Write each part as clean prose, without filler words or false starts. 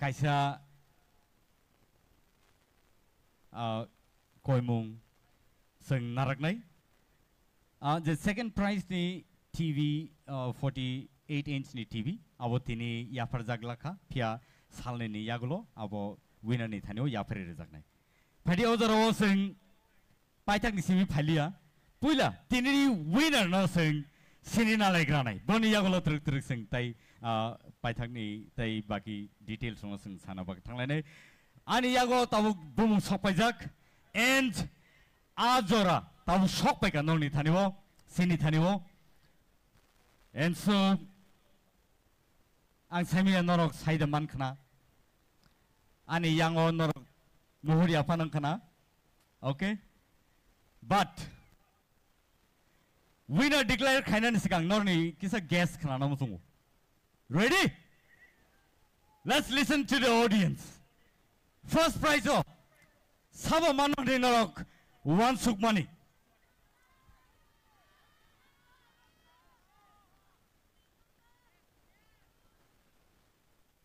kaisa koimung sing naraknai the second prize ni TV 48 inch ni TV abo tini yafar jaglakha pia salne ni yagulo abo winner ni thanio yafar rejaknai phadi ojaro sing paithak ni simi phalia puila tini winner no sing sinina laigrana boni yagulo truk truk sing tai paithak ni tai baki details no sing sana bak thanglai ani yago tabu bumung sokpaijak and ajora tabu sokpaika noni thanibo sini thanibo and so ang samia norok saida man khana ani yango norok muhuri apanang khana okay but winner declare khainan sikang norni kisa guess khana namu sungu ready let's listen to the audience first prize of Saba Manori Norok, one suk money.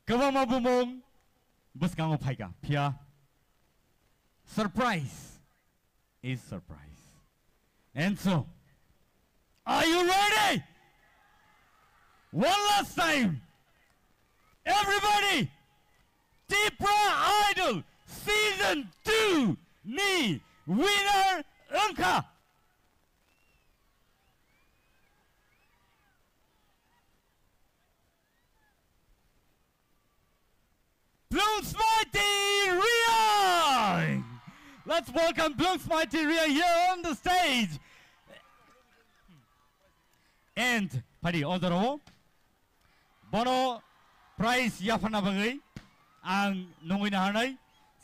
Kawama bumong, buskango paiga, pia. Surprise is surprise. And so, are you ready? One last time. Everybody, Tipra Idol. Season 2 ni winner Unka. Bloom's Mighty Ria. Let's welcome Bloom's Mighty Ria here on the stage. And Padi Odoro Bono prize Yafana Bagai ang Nungina Hanai.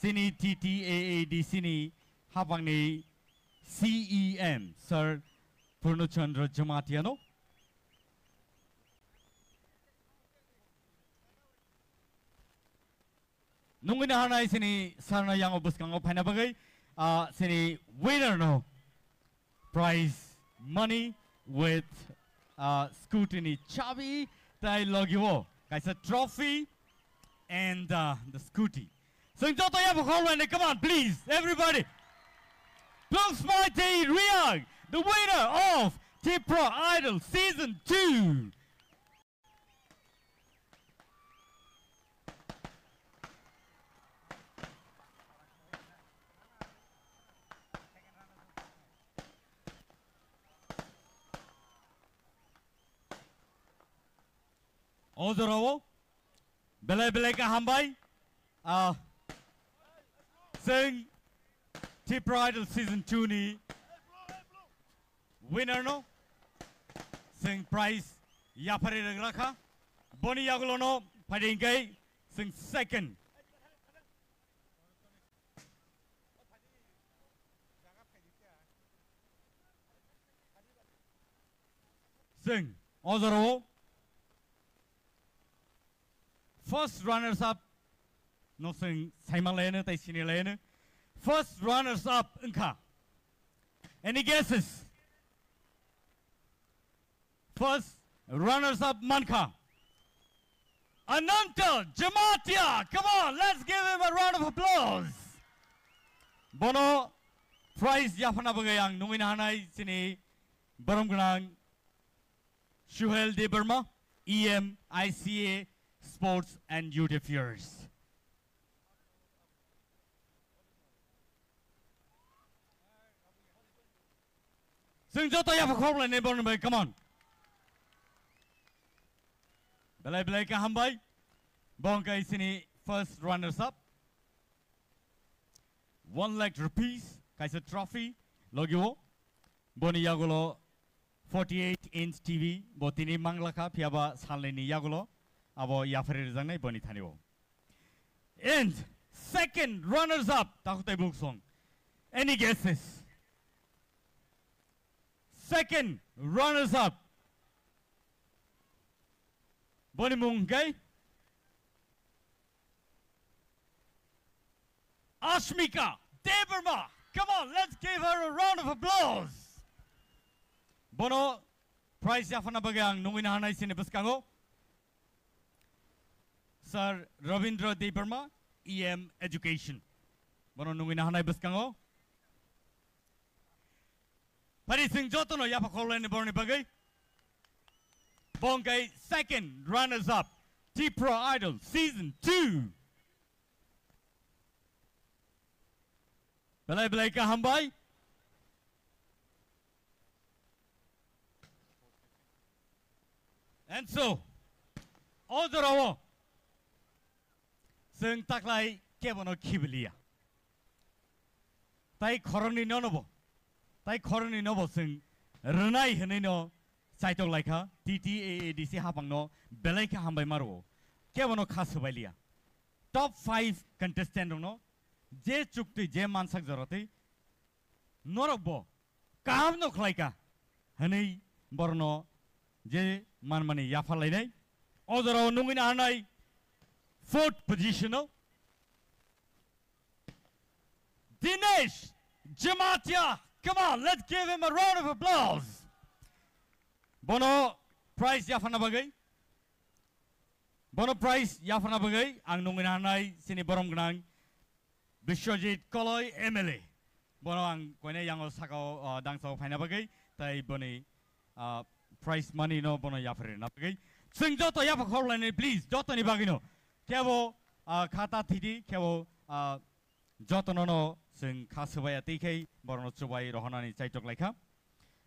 Sini TTAAD sini habangni CEM Sir Purnachandra Jamatiano. Nungina hanai sini sarna yang obuskango paina bagai sini winner no prize money with scrutiny chabi tai logiwo kaisa trophy and the scooty. So come on, please, everybody. Bloom's Mighty Ria, the winner of Tipra Idol Season 2. Ozorowo, Bele ka hambai. Sing Tipra Idol Season 2 ni winner no sing prize yapare rakha boni yagulo no padingai sing second sing ozoro first runners up no sing Simon tai sini first runners up Unka. Any guesses? First runners up Manka. Ananta Jamatia. Come on, let's give him a round of applause. Bono prize Yafana Bagayang Numina Hanai sini Barumgrang Shuhel de Burma EM ICA Sports and Youth Affairs. Sing Joto Yafakorla neighbor, come on. Belay ka hambay. Bongka isini first runners up. 1 lakh rupees. Kaisa trophy. Logiwo. Boni yagulo 48 inch TV. Botini manglaka piaba salini yagulo. Abo yafari rizangnai boni thaniwo. And second runners up. Takutai book song. Any guesses? Second runners up. Boni Mungai. Ashmika Deberma. Come on, let's give her a round of applause. Bono prize Yafana Bagang Nungina Hanai Sinebuskango. Sir Ravindra Debarma, EM Education. Bono nungin na hanay baskango. Pari sing joto no yapa kolo ni borni bagay. Bongay second runners up. T-Pro Idol Season 2. Belay belay ka hambay. And so, Odorowo. Sing taklay kebono kibilia. Tai koroni nonobo. Tai koroni nobo sing renai henino saitok laika TTAADC hapang no belai ka hambai maro. Kebono khasubailia. Top 5 contestant no je chukti je mansak joroti norokbo kaham no khlaika hani borno je manmani yafalai nai odoro nungina hanai 4th position no Dinesh Jamatia. Come on, let's give him a round of applause. Bono prize yafana bagai. Bono prize yafana bagai. Ang nungina hanai sini borom gnang Bishojit Koloi MLA. Bono ang koine yang osako dangso faina bagai. Tai boni prize money no bono yafare na bagai. Sing joto yafa korlani please. Joto ni bagino. Kevo kata tidi kevo joto no sing khasubaya tikei borno chubai rohanani chaitok laika.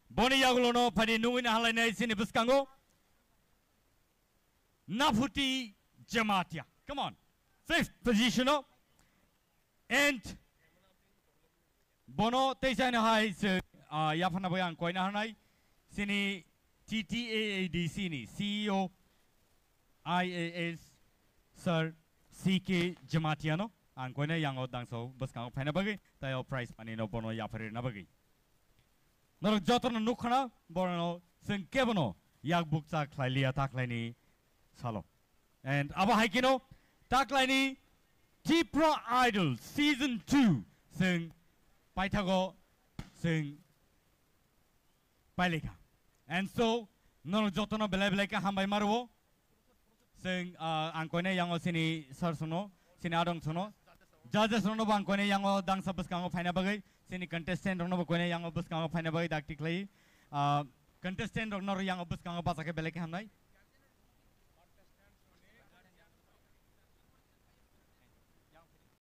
Boni yagulo no padi nungina halai nai sini buskango. Nafuti Jamatia. Come on. 5th position no. And Bono Teisana Hai Yafana Boyan Koina Hanai Sini TTAADC ni CEO IAS Sir CK Jamatiano ang koina yang odang so baskang phana bagi tayo prize money no bono yafare na bagi norok jotono nukhana bono sing kebono yak bukcha khlailia taklaini salo and aba haikino taklaini T-Pro Idol Season 2 sing paithago sing paileka and so norok jotono belai ka hambai marwo sing ang koina yang sini sir suno sini adong suno judges rono bang koine yang dang sabas kango faina bagai sini contestant rono koine yang bus kango faina bagai dak tiklai contestant rono yang bus kango pasake beleke hamnai